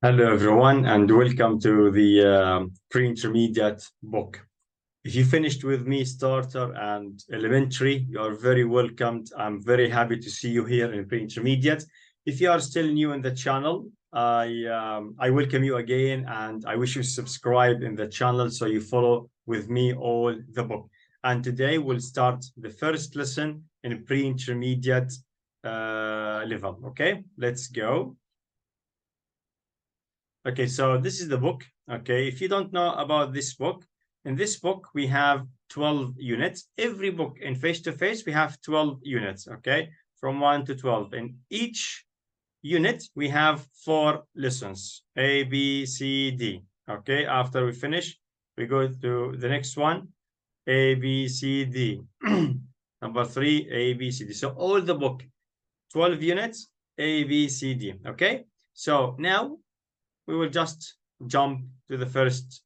Hello, everyone, and welcome to the pre-intermediate book. If you finished with me starter and elementary, you are very welcomed. I'm very happy to see you here in pre-intermediate. If you are still new in the channel, I welcome you again, and I wish you subscribe in the channel so you follow with me all the book. And today we'll start the first lesson in pre-intermediate level. Okay, let's go. Okay, so this is the book. Okay, if you don't know about this book, in this book we have 12 units. Every book in face-to-face we have 12 units, okay, from 1 to 12. In each unit we have 4 lessons, A, B, C, D. Okay, after we finish, we go to the next one, A, B, C, D. Number 3, A, B, C, D. So all the book, 12 units, A, B, C, D. Okay, so now we will just jump to the first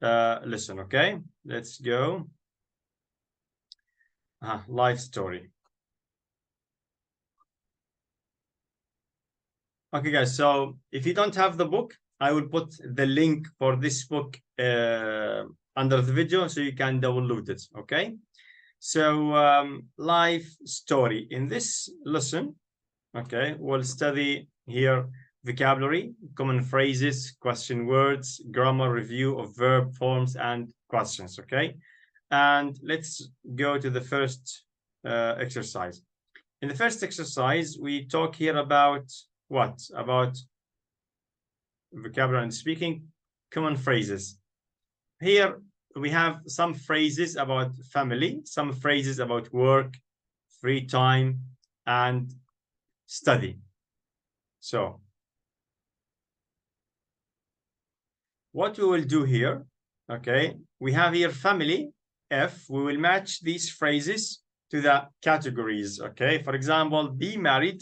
lesson. Okay, let's go. Life story. Okay, guys, so if you don't have the book, I will put the link for this book under the video so you can download it. Okay, so life story. In this lesson, okay, we'll study here vocabulary, common phrases, question words, grammar review of verb forms and questions. Okay, and let's go to the first exercise. In the first exercise, we talk here about what? About vocabulary and speaking, common phrases. Here we have some phrases about family, some phrases about work, free time, and study. So what we will do here, okay, we have here family, F, we will match these phrases to the categories, okay? For example, be married.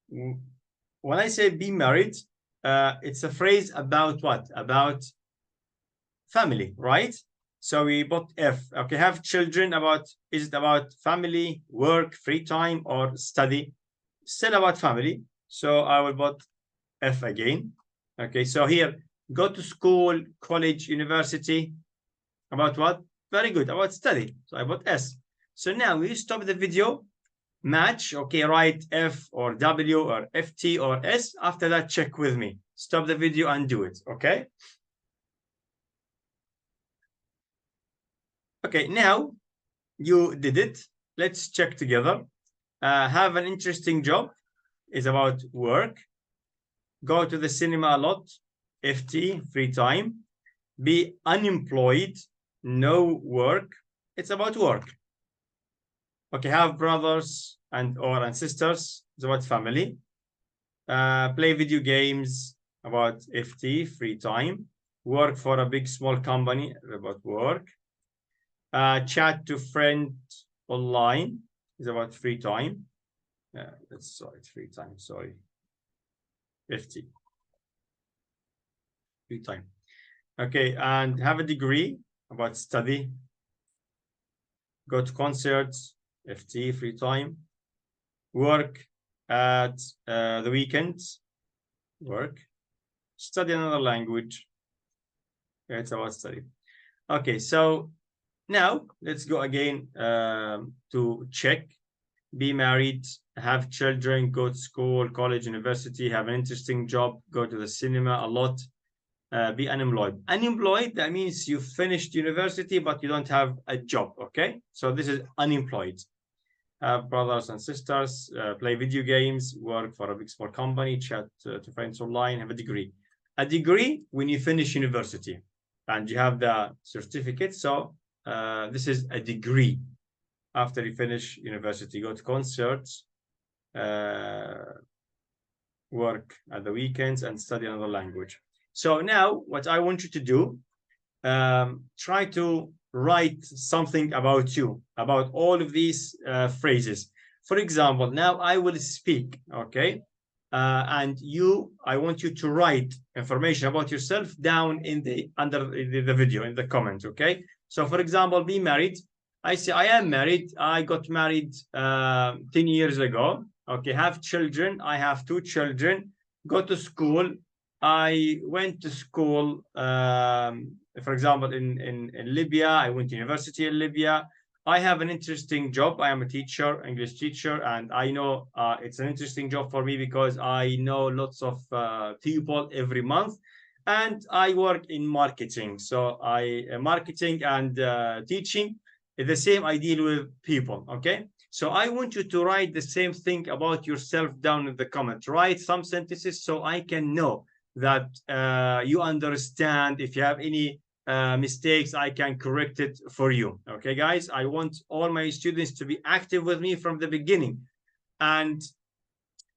When I say be married, it's a phrase about what? About family, right? So we put F, okay, have children, about, is it about family, work, free time, or study? Still about family, so I will put F again. Okay, so here, go to school, college, university. About what? Very good, about study. So I put S. So now we stop the video, match, okay, write F or W or FT or S. After that, check with me. Stop the video and do it, okay? Okay, now you did it. Let's check together. Have an interesting job is about work. Go to the cinema a lot, FT, free time. Be unemployed, no work, it's about work. Okay, have brothers and sisters, it's about family. Play video games, about FT, free time. Work for a big small company, about work. Chat to friend online is about free time. It's free time, sorry. FT, free time. Okay, and have a degree, about study. Go to concerts, FT, free time. Work at the weekends, work. Study another language. It's about study. Okay, so now let's go again to check. Be married, have children, go to school, college, university, have an interesting job, go to the cinema a lot. Be unemployed. Unemployed, that means you finished university, but you don't have a job, okay? So this is unemployed. Have brothers and sisters, play video games, work for a big small company, chat to friends online, have a degree. A degree when you finish university and you have the certificate. So this is a degree after you finish university. Go to concerts, work at the weekends, and study another language. So now what I want you to do, try to write something about you, about all of these phrases. For example, now I will speak, okay? And I want you to write information about yourself down in the under the video, in the comment, okay? So for example, be married. I say I am married. I got married 10 years ago. Okay, have children. I have 2 children. Go to school. I went to school, for example, in Libya. I went to university in Libya. I have an interesting job. I am a teacher, English teacher, and I know it's an interesting job for me because I know lots of people every month, and I work in marketing. So marketing and teaching is the same. I deal with people. Okay. So I want you to write the same thing about yourself down in the comments. Write some sentences so I can know that you understand. If you have any mistakes, I can correct it for you. Okay, guys, I want all my students to be active with me from the beginning. And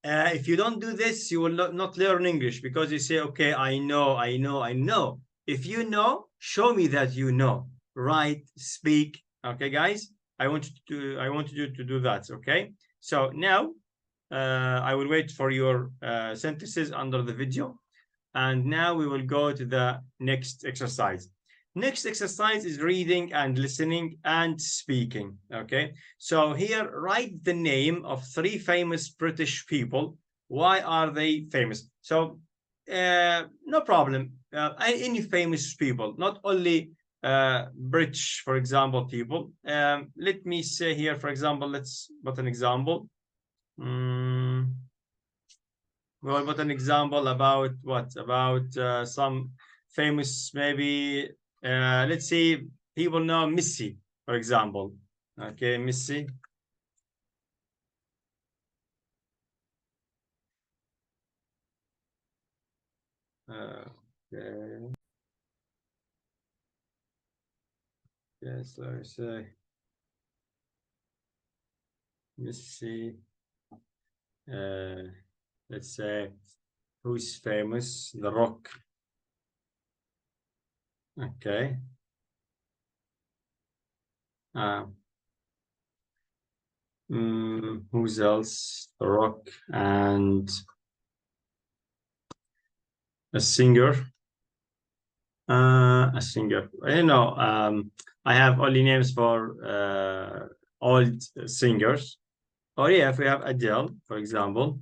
if you don't do this, you will not learn English because you say, okay, I know, I know, I know. If you know, show me that you know. Write, speak. Okay, guys, I want you to do that. Okay, so now I will wait for your sentences under the video. And now we will go to the next exercise. Next exercise is reading and listening and speaking. Okay, so here write the name of 3 famous British people. Why are they famous? So no problem. Any famous people, not only British, for example, people. Let me say here, for example, let's put an example. Well, but an example about what? About some famous, maybe, let's say people know Messi, for example. Okay, Messi. Okay. Yes, I say Messi. Let's say who's famous? The Rock. Okay. Who's else? The Rock and a singer. A singer. I don't know. I have only names for old singers. Oh yeah, if we have Adele, for example.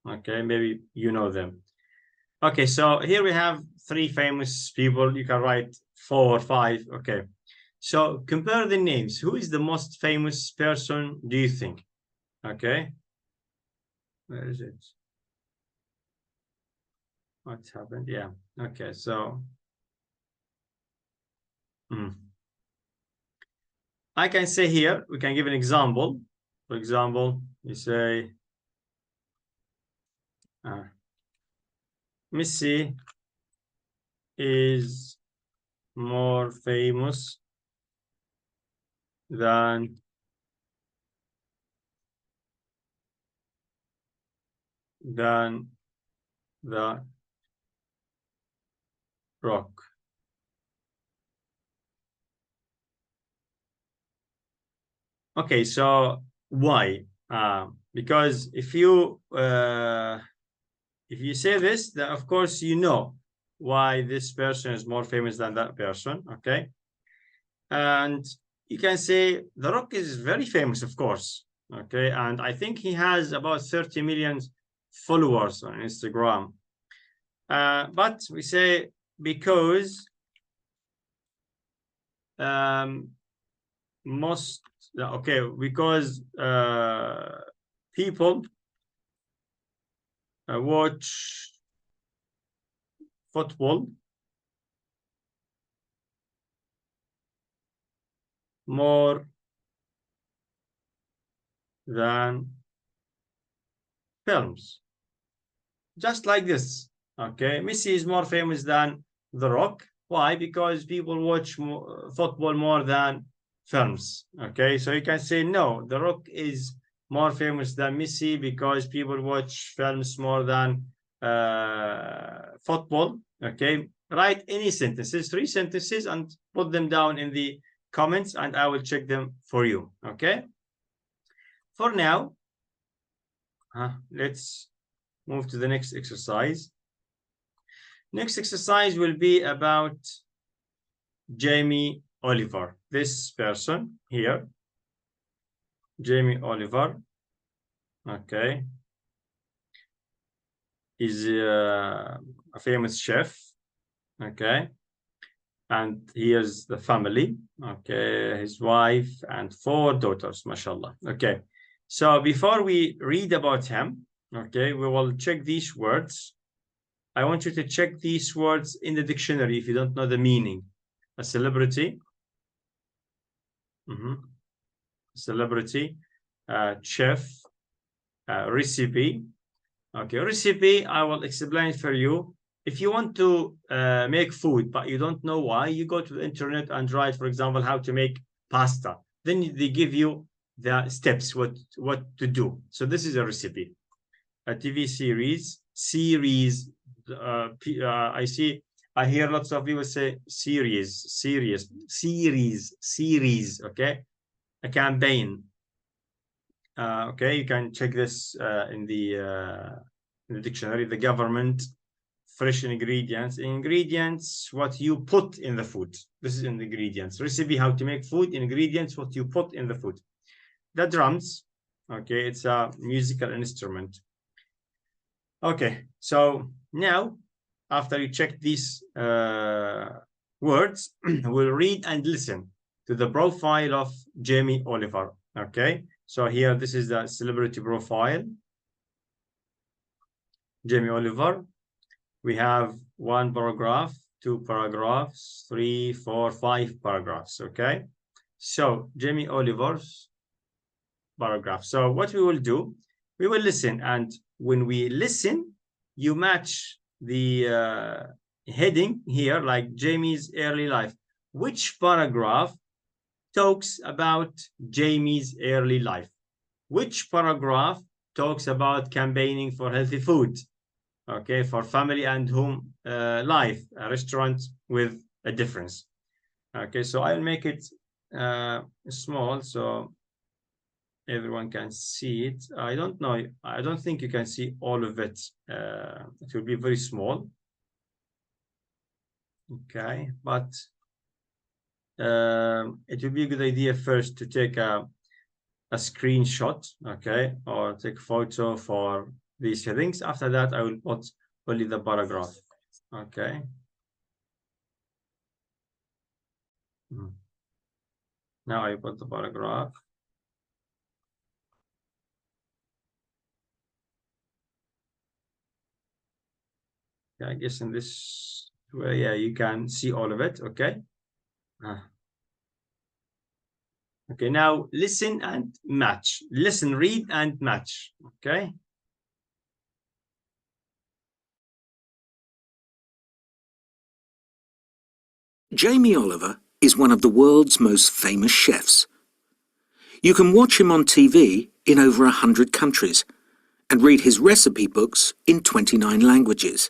Okay, maybe you know them. Okay, so here we have 3 famous people. You can write 4 or 5. Okay. So compare the names. Who is the most famous person, do you think? Okay. Where is it? What's happened? Yeah. Okay, so I can say here, we can give an example. For example, you say Messi is more famous than the Rock. Okay, so why? Because if you say this, then of course you know why this person is more famous than that person. Okay, and you can say The Rock is very famous, of course. Okay, and I think he has about 30 million followers on Instagram. But we say because most okay, because people watch football more than films. Just like this. Okay, Messi is more famous than The Rock. Why? Because people watch football more than films. Okay, so you can say no, The Rock is more famous than Messi because people watch films more than football. Okay, write any sentences, 3 sentences, and put them down in the comments, and I will check them for you. Okay, for now, let's move to the next exercise. Next exercise will be about Jamie Oliver. This person here, Jamie Oliver. Okay. is a famous chef. Okay. And here's the family. Okay, his wife and 4 daughters, mashallah. Okay, so before we read about him, okay, we will check these words. I want you to check these words in the dictionary if you don't know the meaning. A celebrity, celebrity, chef, recipe. Okay, recipe, I will explain for you. If you want to make food, but you don't know why, you go to the internet and write, for example, how to make pasta. Then they give you the steps, what to do. So this is a recipe. A TV series, I hear lots of people say series, okay? A campaign. Okay, you can check this in the dictionary. The government, fresh ingredients, what you put in the food. This is in the ingredients. Recipe, how to make food. Ingredients, what you put in the food. The drums, okay, it's a musical instrument. Okay, so now, after you check these words, we'll read and listen to the profile of Jamie Oliver, okay? So here, this is the celebrity profile. Jamie Oliver. We have 1 paragraph, 2 paragraphs, 3, 4, 5 paragraphs, okay? So Jamie Oliver's paragraph. So what we will do, we will listen, and when we listen, you match the heading here, like Jamie's early life. Which paragraph talks about Jamie's early life? Which paragraph talks about campaigning for healthy food? Okay, for family and home life, a restaurant with a difference. Okay, so I'll make it small so everyone can see it. I don't know. I don't think you can see all of it. It will be very small. Okay, but it will be a good idea first to take a screenshot, okay, or take a photo for these headings. After that, I will put only the paragraph. Okay. Now I put the paragraph. Okay, I guess in this way, yeah, you can see all of it. Okay. Okay, now listen and match. Listen, read and match. Okay. Jamie Oliver is one of the world's most famous chefs. You can watch him on TV in over 100 countries and read his recipe books in 29 languages.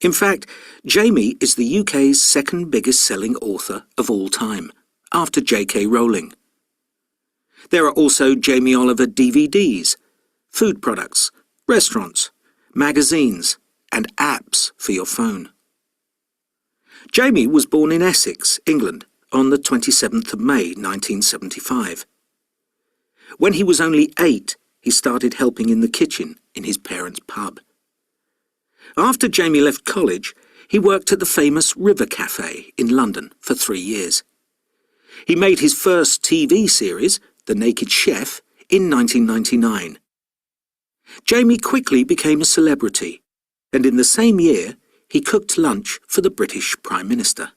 In fact, Jamie is the UK's 2nd biggest selling author of all time, after J.K. Rowling. There are also Jamie Oliver DVDs, food products, restaurants, magazines, and apps for your phone. Jamie was born in Essex, England, on the 27th of May 1975. When he was only 8, he started helping in the kitchen in his parents' pub. After Jamie left college, he worked at the famous River Cafe in London for 3 years. He made his first TV series, The Naked Chef, in 1999. Jamie quickly became a celebrity, and in the same year, he cooked lunch for the British Prime Minister.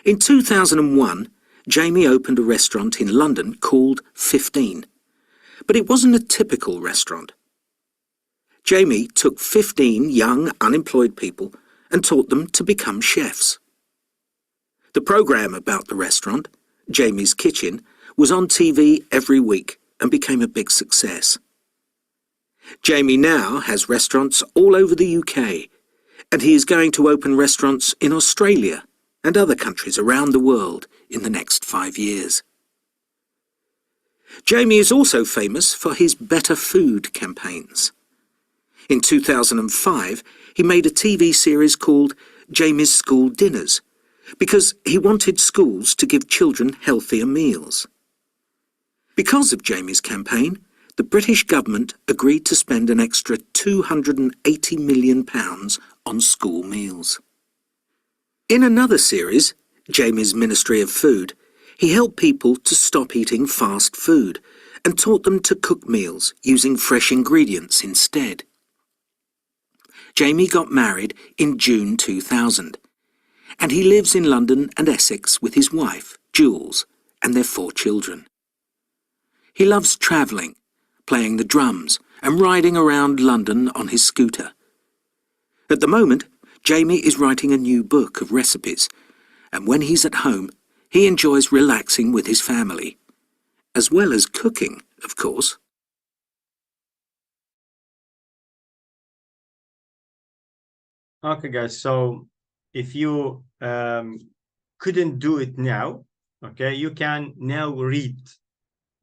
In 2001, Jamie opened a restaurant in London called 15, but it wasn't a typical restaurant. Jamie took 15 young, unemployed people and taught them to become chefs. The programme about the restaurant, Jamie's Kitchen, was on TV every week and became a big success. Jamie now has restaurants all over the UK, and he is going to open restaurants in Australia and other countries around the world in the next 5 years. Jamie is also famous for his Better Food campaigns. In 2005, he made a TV series called Jamie's School Dinners, because he wanted schools to give children healthier meals. Because of Jamie's campaign, the the British government agreed to spend an extra £280 million on school meals. In another series, Jamie's Ministry of Food, he helped people to stop eating fast food and taught them to cook meals using fresh ingredients instead. Jamie got married in June 2000, and he lives in London and Essex with his wife, Jules, and their 4 children. He loves travelling, playing the drums, and riding around London on his scooter. At the moment, Jamie is writing a new book of recipes, and when he's at home, he enjoys relaxing with his family, as well as cooking, of course. Okay, guys, so if you couldn't do it now, okay, you can now read.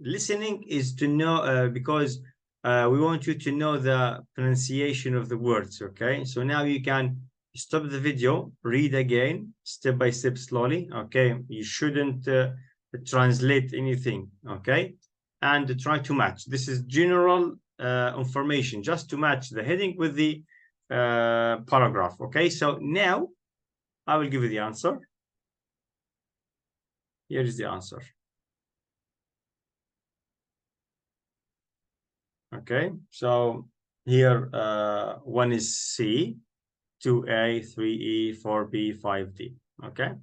Listening is to know, because we want you to know the pronunciation of the words, okay? So now you can stop the video, read again, step by step, slowly, okay? You shouldn't translate anything, okay? And try to match. This is general information, just to match the heading with the paragraph, okay? So now I will give you the answer. Here is the answer. Okay, so here one is C, 2A, 3E, 4B, 5D. Okay,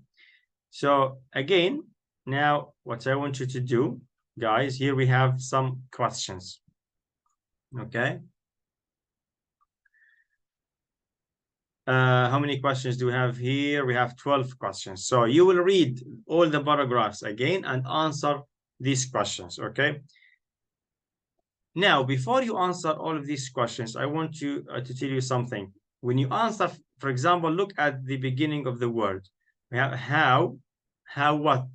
so again, now what I want you to do, guys, here we have some questions. Okay, how many questions do we have here? We have 12 questions. So you will read all the paragraphs again and answer these questions. Okay. Now, before you answer all of these questions, I want you to tell you something. When you answer, for example, look at the beginning of the word. We have how, what,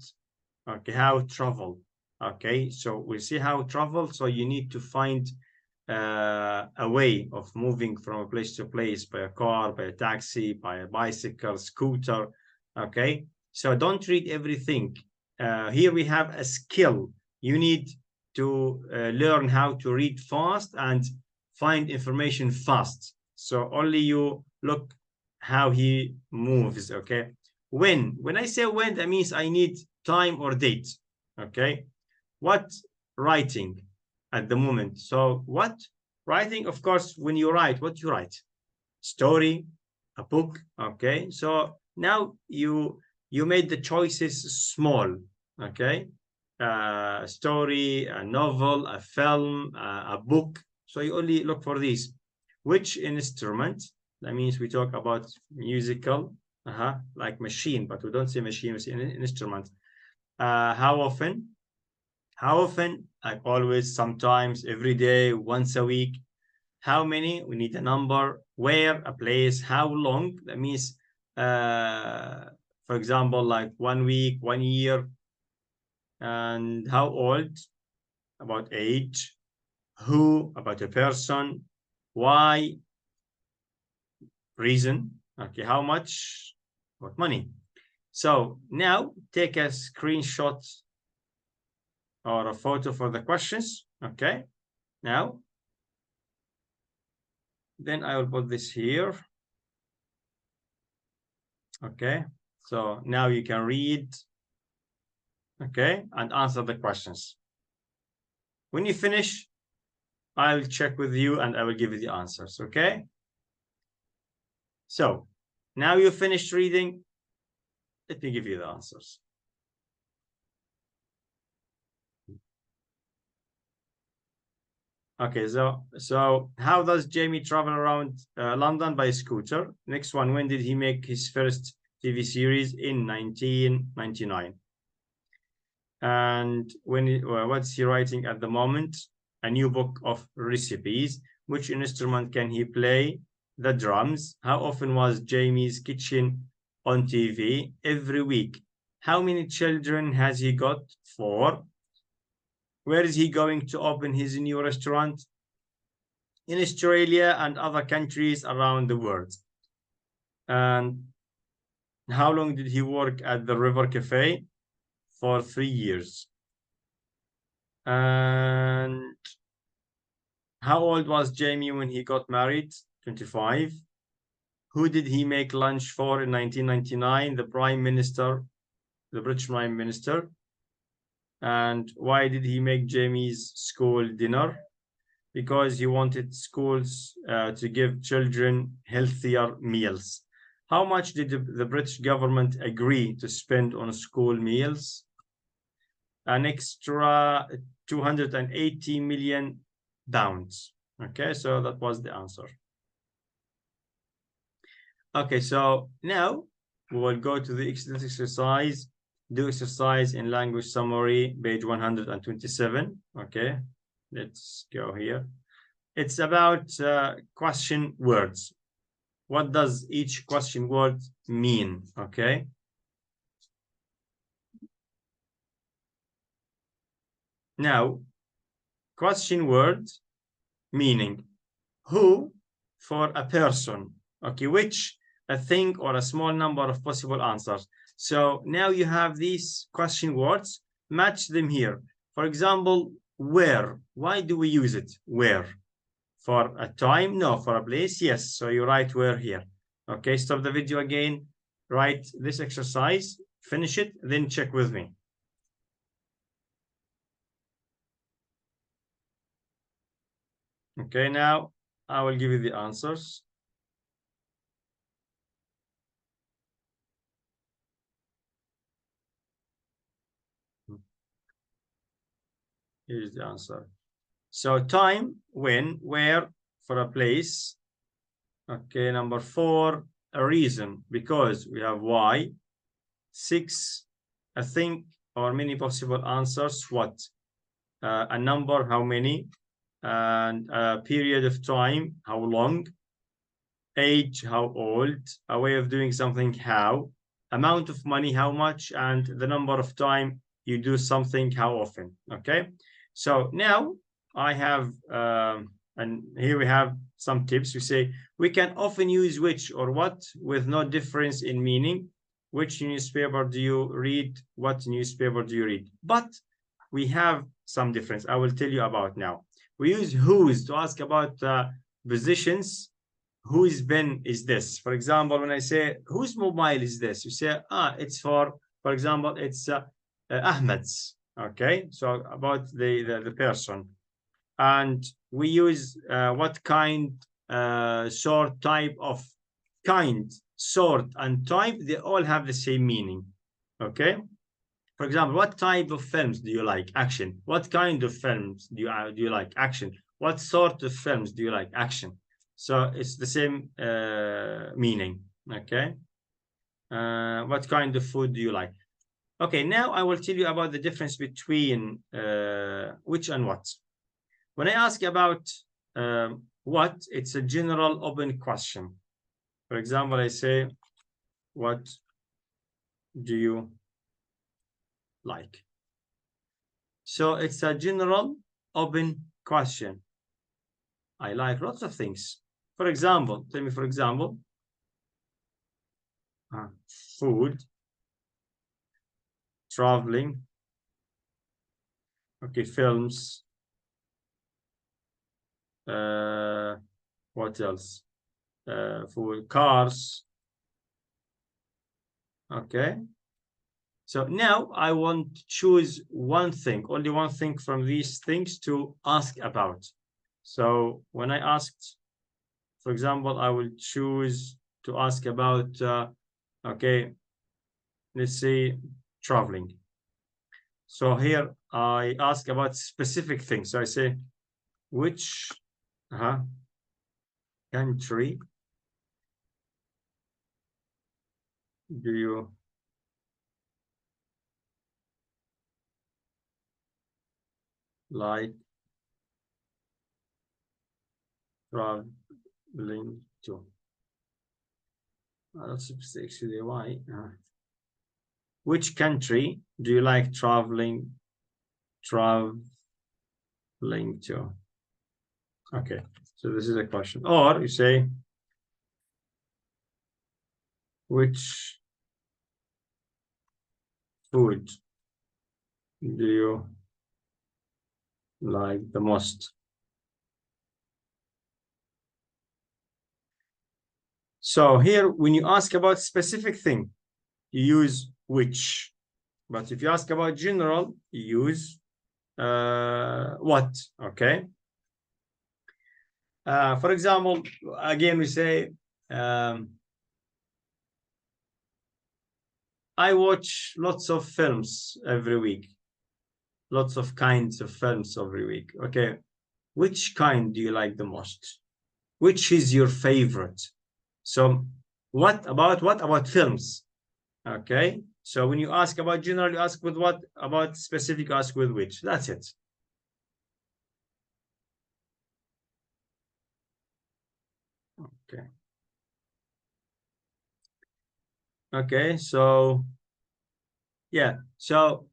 okay, how travel. Okay, so we see how travel. So you need to find a way of moving from a place to place by a car, by a taxi, by a bicycle, scooter. Okay, so don't read everything. Here we have a skill. You need to learn how to read fast and find information fast. So only you look how he moves, okay? When I say when, that means I need time or date, okay? What writing at the moment? So what writing, of course, when you write, what you write? Story, a book, okay? So now you made the choices small, okay? A story, a novel, a film, a book. So you only look for these. Which instrument? That means we talk about musical, like machine, but we don't say machine, we say an instrument. How often? How often? Like always, sometimes, every day, once a week. How many? We need a number. Where? A place. How long? That means, for example, like 1 week, 1 year. And how old? About age. Who? About a person. Why? Reason. Okay, how much? What money? So now take a screenshot or a photo for the questions. Okay, now then I will put this here. Okay, so now you can read, okay, and answer the questions. When you finish, I'll check with you and I will give you the answers, okay? So now you finished reading. Let me give you the answers. Okay, so how does Jamie travel around London by scooter? Next one, when did he make his first TV series? In 1999. And what's he writing at the moment? A new book of recipes. Which instrument can he play? The drums. How often was Jamie's kitchen on TV? Every week. How many children has he got? 4. Where is he going to open his new restaurant? In Australia and other countries around the world. And how long did he work at the River Cafe? For 3 years. And How old was Jamie when he got married? 25. Who did he make lunch for in 1999? The Prime Minister, the British Prime Minister. And why did he make Jamie's school dinner? Because he wanted schools to give children healthier meals. How much did the British government agree to spend on school meals? An extra 280 million pounds. Okay, so that was the answer. Okay, so now we will go to the exercise. Do exercise in language summary, page 127. Okay, let's go here. It's about question words. What does each question word mean? Okay. Now, question word meaning. Who for a person. Okay, which, a thing, or a small number of possible answers. So now you have these question words, match them here. For example, where. Why do we use it? Where? For a time? No. For a place? Yes. So you write where here. Okay, stop the video again, write this exercise, finish it, then check with me. Okay, now I will give you the answers. Here's the answer. So time, when, where, for a place. Okay, number 4, a reason, because we have why. 6, a thing or many possible answers, what. A number, how many, and a period of time, how long. Age, how old. A way of doing something, how. Amount of money, how much, and the number of time you do something, how often. Okay, so now I have and here we have some tips. We say we can often use which or what with no difference in meaning. Which newspaper do you read? What newspaper do you read? But we have some difference. I will tell you about now. We use whose to ask about positions. Whose pen is this? For example, when I say whose mobile is this, you say, it's for example, it's Ahmed's. Okay, so about the person. And we use what kind, sort, type of. Kind, sort, and type, they all have the same meaning. Okay, for example, what type of films do you like? Action. What kind of films do you like? Action. What sort of films do you like? Action. So it's the same meaning. Okay, what kind of food do you like? Okay, now I will tell you about the difference between which and what. When I ask about what, it's a general open question. For example, I say, what do you like? So it's a general open question. I like lots of things. For example, tell me, for example, food, traveling, okay, films, what else? For cars. Okay, so now I want to choose one thing, only one thing from these things to ask about. So when I asked, for example, I will choose to ask about okay, let's say traveling. So here I ask about specific things. So I say, which country do you like traveling to? That's actually why. Which country do you like traveling to? Okay, so this is a question. Or you say, which food do you like the most? So here, when you ask about specific thing, you use which. But if you ask about general, you use what, okay? For example, again, we say, I watch lots of films every week. Lots of kinds of films every week. Okay, which kind do you like the most? Which is your favorite? So what about films? Okay, so when you ask about general, you ask with what, about specific, you ask with which. That's it. Okay. Okay, so yeah, so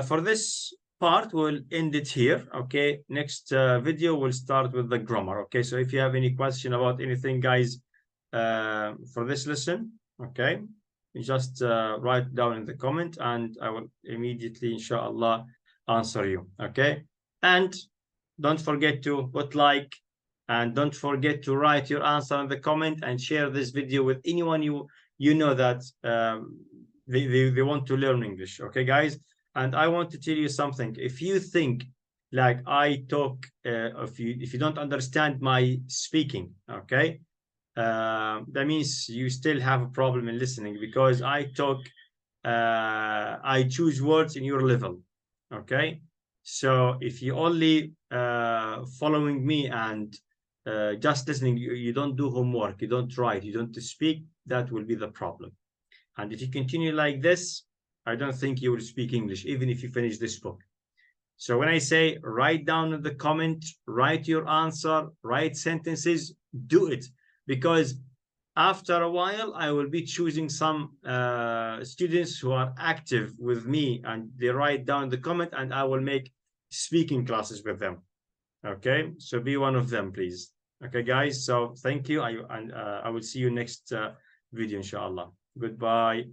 for this part, we'll end it here. Okay, next video, we'll start with the grammar. Okay, so if you have any question about anything, guys, for this lesson, okay, you just write down in the comment and I will immediately, inshallah, answer you. Okay, and don't forget to put like, and don't forget to write your answer in the comment and share this video with anyone you know that they want to learn English. Okay, guys, and I want to tell you something. If you think like I talk, if you don't understand my speaking, okay, that means you still have a problem in listening, because I talk, I choose words in your level. Okay, so if you only following me and just listening, you don't do homework, you don't write, you don't speak, that will be the problem. And if you continue like this, I don't think you will speak English, even if you finish this book. So when I say write down in the comment, write your answer, write sentences, do it. Because after a while, I will be choosing some students who are active with me and they write down the comment, and I will make speaking classes with them. Okay, so be one of them, please. Okay, guys, so thank you. I will see you next video, inshallah. Goodbye.